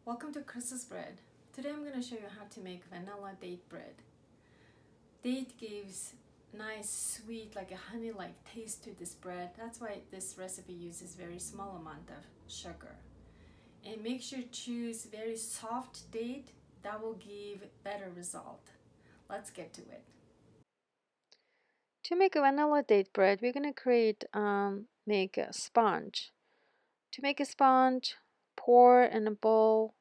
Welcome to Chris's Bread. Today I'm going to show you how to make vanilla date bread. Date gives nice sweet like a honey-like taste to this bread. That's why this recipe uses very small amount of sugar. And make sure to choose very soft date. That will give better result. Let's get to it. To make a vanilla date bread, we're going to make a sponge. To make a sponge, pour in a bowl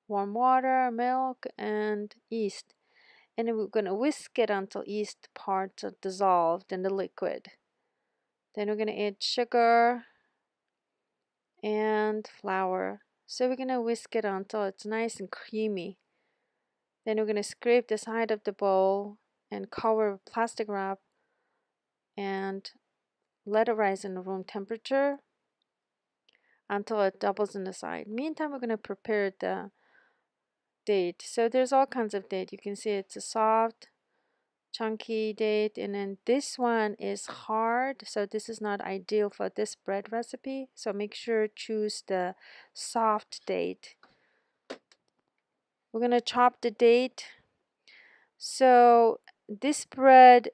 warm water, milk, and yeast. And then we're going to whisk it until yeast parts are dissolved in the liquid. Then we're going to add sugar and flour. So we're going to whisk it until it's nice and creamy. Then we're going to scrape the side of the bowl and cover with plastic wrap and let it rise in room temperature until it doubles in the side. Meantime, we're going to prepare the date. So there's all kinds of date. You can see it's a soft, chunky date, and then this one is hard, so this is not ideal for this bread recipe, so make sure to choose the soft date. We're going to chop the date. So this bread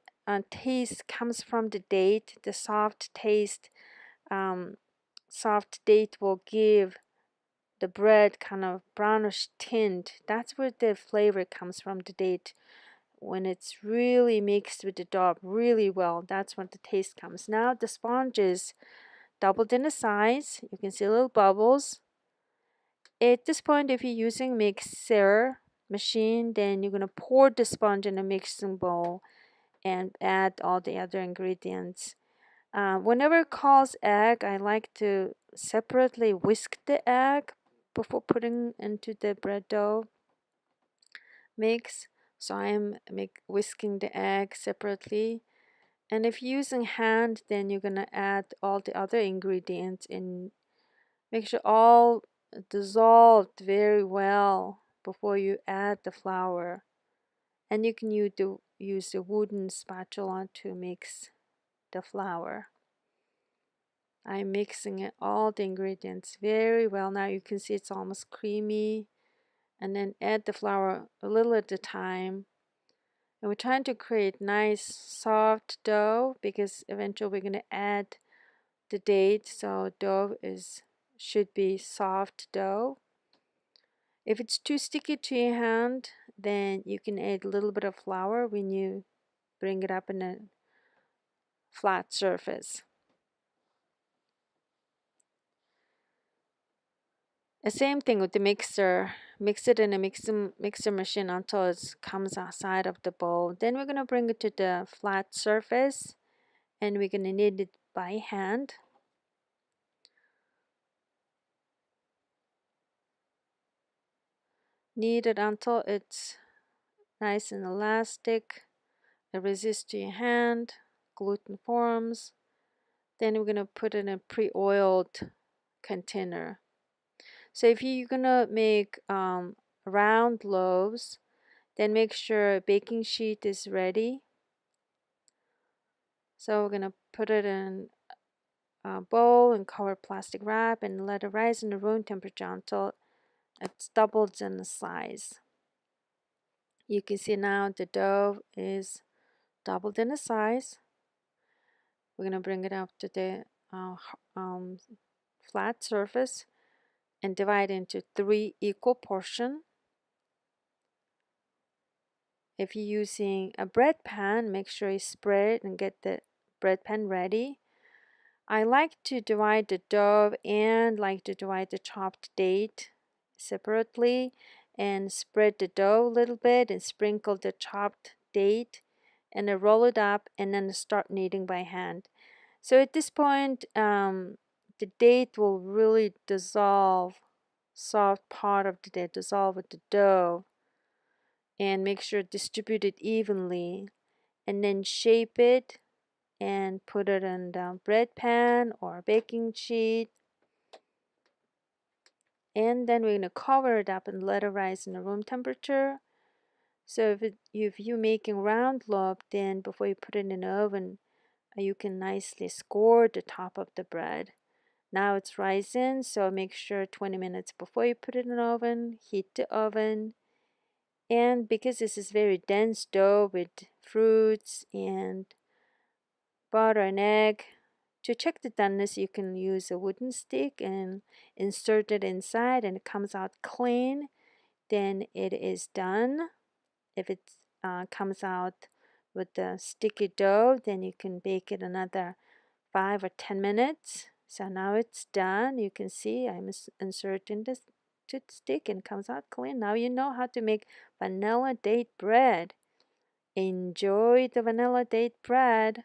taste comes from the date. The soft taste, soft date will give the bread kind of brownish tint. That's where the flavor comes from, the date. When it's really mixed with the dough really well, that's when the taste comes. Now the sponge is doubled in the size. You can see little bubbles. At this point, if you're using mixer machine, then you're going to pour the sponge in a mixing bowl and add all the other ingredients. Whenever it calls egg, I like to separately whisk the egg before putting into the bread dough mix. So I'm whisking the egg separately. And if you're using hand, then you're gonna add all the other ingredients and make sure all dissolved very well before you add the flour. And you can use the wooden spatula to mix the flour. I'm mixing it, all the ingredients very well. Now you can see it's almost creamy. And then add the flour a little at a time. And we're trying to create nice soft dough because eventually we're going to add the date, so dough should be soft dough. If it's too sticky to your hand, then you can add a little bit of flour when you bring it up in a flat surface. The same thing with the mixer. Mix it in a mixer machine until it comes outside of the bowl. Then we're going to bring it to the flat surface and we're going to knead it by hand. Knead it until it's nice and elastic. It resists to your hand. Gluten forms. Then we're going to put it in a pre-oiled container. So if you're going to make round loaves, then make sure a baking sheet is ready. So we're going to put it in a bowl and cover plastic wrap and let it rise in the room temperature until it's doubled in the size. You can see now the dough is doubled in the size. We're going to bring it up to the flat surface and divide into 3 equal portions. If you're using a bread pan, make sure you spread and get the bread pan ready. I like to divide the dough and like to divide the chopped date separately and spread the dough a little bit and sprinkle the chopped date and then roll it up and then start kneading by hand. So at this point, the date will really dissolve, soft part of the date dissolve with the dough, and make sure distribute it evenly, and then shape it and put it in the bread pan or baking sheet. And then we're going to cover it up and let it rise in the room temperature. So if you're making round loaf, then before you put it in the oven, you can nicely score the top of the bread. Now it's rising, so make sure 20 minutes before you put it in the oven, heat the oven. And because this is very dense dough with fruits and butter and egg, to check the doneness, you can use a wooden stick and insert it inside and it comes out clean. Then it is done. If it comes out with the sticky dough, then you can bake it another 5 or 10 minutes. So now it's done. You can see I'm inserting this to the stick and it comes out clean. Now you know how to make vanilla date bread. Enjoy the vanilla date bread.